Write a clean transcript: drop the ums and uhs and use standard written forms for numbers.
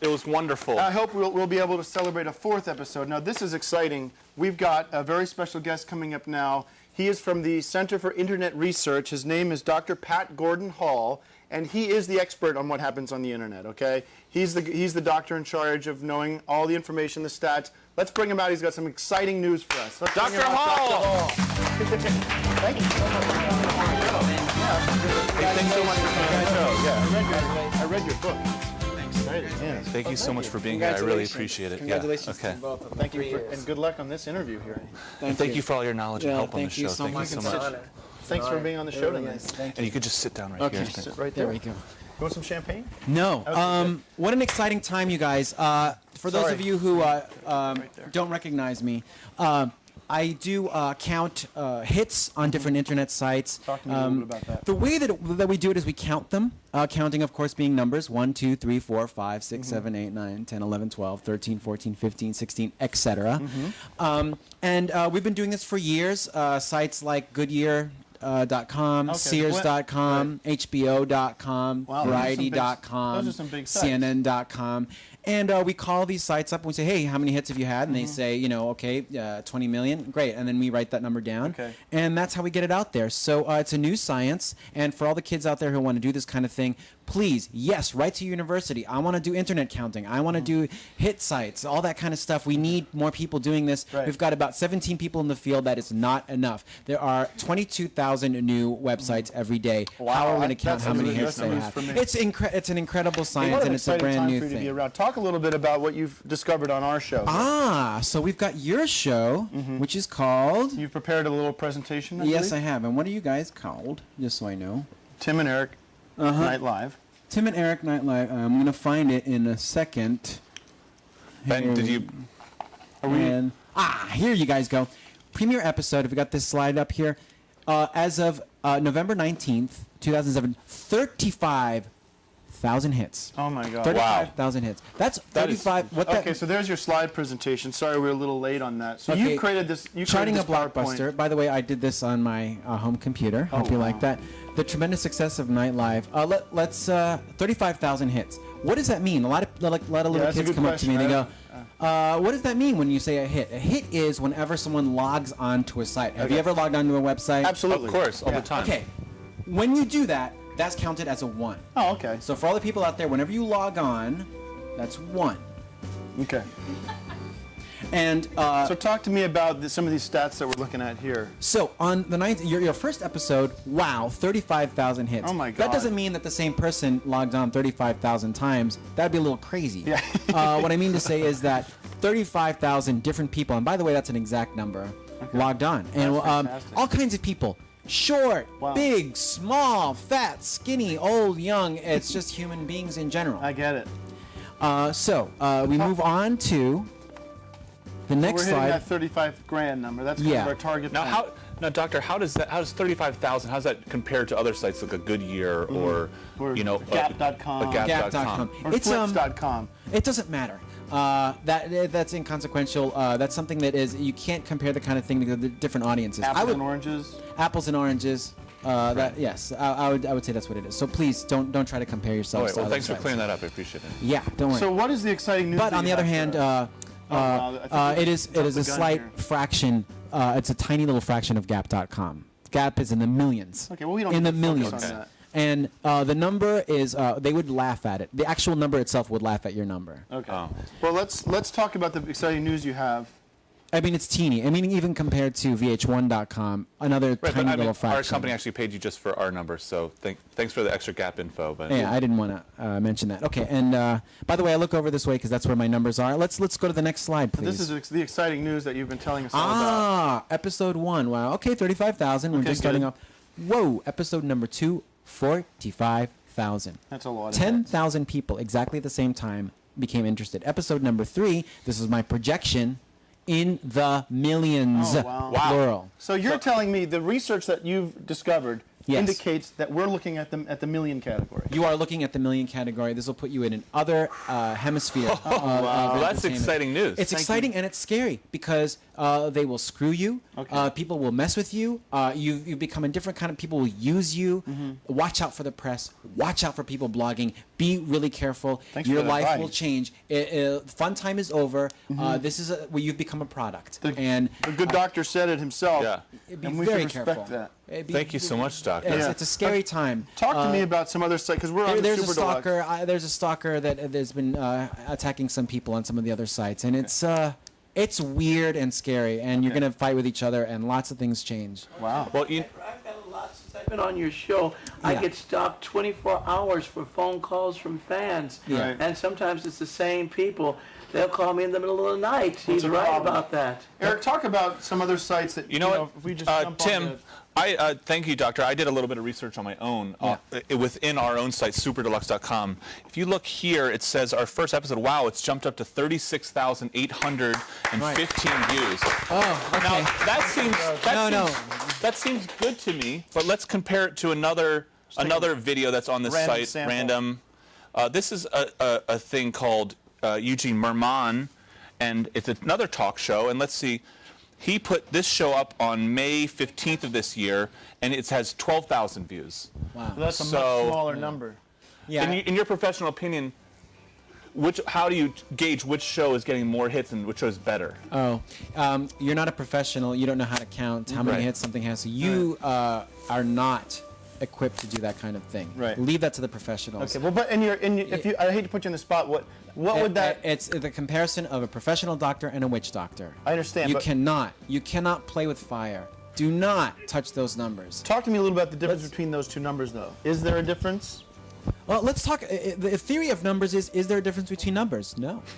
It was wonderful. I hope we'll be able to celebrate a 4th episode. Now, this is exciting. We've got a very special guest coming up now. He is from the Center for Internet Research. His name is Dr. Pat Gordon Hall, and he is the expert on what happens on the internet, okay? He's the doctor in charge of knowing all the information, the stats. Let's bring him out. He's got some exciting news for us. Dr. Hall! Thank you so much for coming on the show. Hey, thanks so much for coming on the show. Yeah, I read your book. Yeah, thank you so much for being here. I really appreciate it. Congratulations Yeah. Okay. to both of them. Thank you, and good luck on this interview here. Thank you for all your knowledge and help on the show. Thank you so much. Thanks for being on the show tonight. Thank And you could just sit down right Okay. here. Sit right there. There we go. You want some champagne? No. What an exciting time, you guys. For those of you who don't recognize me, I do count hits on different internet sites. Talk to me a little bit about that. The way that we do it is we count them. Counting, of course, being numbers 1, 2, 3, 4, 5, 6, 7, 8, 9, 10, 11, 12, 13, 14, 15, 16, etc. And we've been doing this for years. Sites like Goodyear.com, Sears.com, HBO.com, Wow, Variety.com, those are some big sites. CNN.com. And we call these sites up and we say, hey, how many hits have you had? And they say, you know, okay, 20 million. Great. And then we write that number down. Okay. And that's how we get it out there. So it's a new science. And for all the kids out there who want to do this kind of thing, please, yes, write to your university. I want to do internet counting. I want to do hit sites, all that kind of stuff. We need more people doing this. Right. We've got about 17 people in the field. That is not enough. There are 22,000 new websites every day. Wow, How are we going to that's count how many news- hits they that's have? news for me. It's an incredible science, What an and it's a exciting brand time new for you to be thing. around. Talk a little bit about what you've discovered on our show. So we've got your show, which is called... You've prepared a little presentation, I Yes, I believe? have. And what are you guys called, just so I know? Tim and Eric, Night Live. Tim and Eric Night Live. I'm going to find it in a second. Ben, did you... And, here you guys go. Premiere episode. We got this slide up here. As of November 19th, 2007, 35,000 hits. Oh my God! 35,000 hits. That's 35. Okay, so there's your slide presentation. Sorry, we're a little late on that. So Okay. you created this. You Charting created a this PowerPoint. blockbuster. By the way, I did this on my home computer. Hope you like that. The tremendous success of Night Live. Let's 35,000 hits. What does that mean? A lot of little that's a kids good come up to me and they question, go, "What does that mean when you say a hit?" A hit is whenever someone logs on to a site. Have you ever logged onto a website? Absolutely. Of course, all the time. Okay. When you do that, that's counted as a 1. Oh, okay. So for all the people out there, whenever you log on, that's 1. Okay. And So talk to me about some of these stats that we're looking at here. so on the ninth, your first episode, wow, 35,000 hits. Oh my That God. doesn't mean that the same person logged on 35,000 times. That'd be a little crazy. Yeah. What I mean to say is that 35,000 different people, and by the way, that's an exact number, logged on, and fantastic. all kinds of people. Short, Wow. big, small, fat, skinny, old, young. It's just human beings in general. I get it. We move on to the next We're hitting slide. that 35 grand number. That's kind of our target. Now, point. Doctor, how does 35,000, how does that compare to other sites like a Goodyear or you know, Gap.com. a Gap.com? Or It's Flips.com. It doesn't matter. That's inconsequential. That's something that is you can't compare the kind of thing to the different audiences. Apples and oranges. Apples and oranges. That yes, I would say that's what it is. So please don't try to compare Oh, yourselves. wait, to well, other thanks for sites. clearing that up. I appreciate it. Yeah, don't worry. So what is the exciting news? But that on the you other have hand, for us? I think it is we jumped a the gun slight here. fraction. It's a tiny little fraction of Gap.com. Gap is in the millions. Okay, well we don't in need the to focus millions. on that. And the number is they would laugh at it. The actual number itself would laugh at your number. Okay. Oh. Well, let's talk about the exciting news you have. I mean, it's teeny. I mean, even compared to VH1.com, another Right, tiny but I mean, little fraction. our company actually paid you just for our numbers, so thanks for the extra Gap info. But Yeah, I didn't want to mention that. Okay, and by the way, I look over this way because that's where my numbers are. Let's go to the next slide, please. This is the exciting news that you've been telling us all about. Episode 1. Wow. Okay, 35,000. We're Okay, just starting good. off. Whoa. Episode number 2, 45,000. That's a lot. Of 10,000 people exactly at the same time became interested. Episode number 3. This is my projection. In the millions, Oh, wow. plural. So you're telling me the research that you've discovered, Yes. indicates that we're looking at them at the million category. You are looking at the million category. This will put you in an other hemisphere. Well, that's exciting news. It's exciting and it's scary because they will screw you. Okay. People will mess with you. You become a different kind of people will use you. Watch out for the press. Watch out for people blogging. Be really careful. Thanks Your for that life advice. will change. Fun time is over. This is where you've become a product. And The good doctor said it himself. Yeah. be And we very should respect careful. that. Thank you so much, Doctor. It's a scary time. Talk to me about some other sites, because we're on the There's a Super Deluxe. stalker. There's a stalker that has been attacking some people on some of the other sites, and it's weird and scary. And you're gonna fight with each other, and lots of things change. Wow. Well, I've got a lot since I've been on your show. I Yeah. get stopped 24 hours for phone calls from fans. Yeah. Right. And sometimes it's the same people. They'll call me in the middle of the night. He's a right problem. about that. Eric, talk about some other sites that, you know what, if we just jump on Tim, the- I thank you, Doctor. I did a little bit of research on my own within our own site, superdeluxe.com. If you look here, it says our first episode. Wow, it's jumped up to 36,815 views. Oh, okay. Now No. that seems good to me. But let's compare it to another video that's on this Random site. sample. Random. This is a thing called Eugene Merman, and it's another talk show. And let's see. He put this show up on May 15th of this year, and it has 12,000 views. Wow. That's a much So- smaller number. Yeah. In your professional opinion, how do you gauge which show is getting more hits and which show is better? Oh, you're not a professional. You don't know how to count how many Right. hits something has. So you are not equipped to do that kind of thing. Right. Leave that to the professionals. Okay, well, but if you, I hate to put you on the spot, what would that? It's the comparison of a professional doctor and a witch doctor. I understand, You but- cannot play with fire. Do not touch those numbers. Talk to me a little about the difference between those two numbers, though. Is there a difference? Well, let's talk. The theory of numbers is there a difference between numbers? No.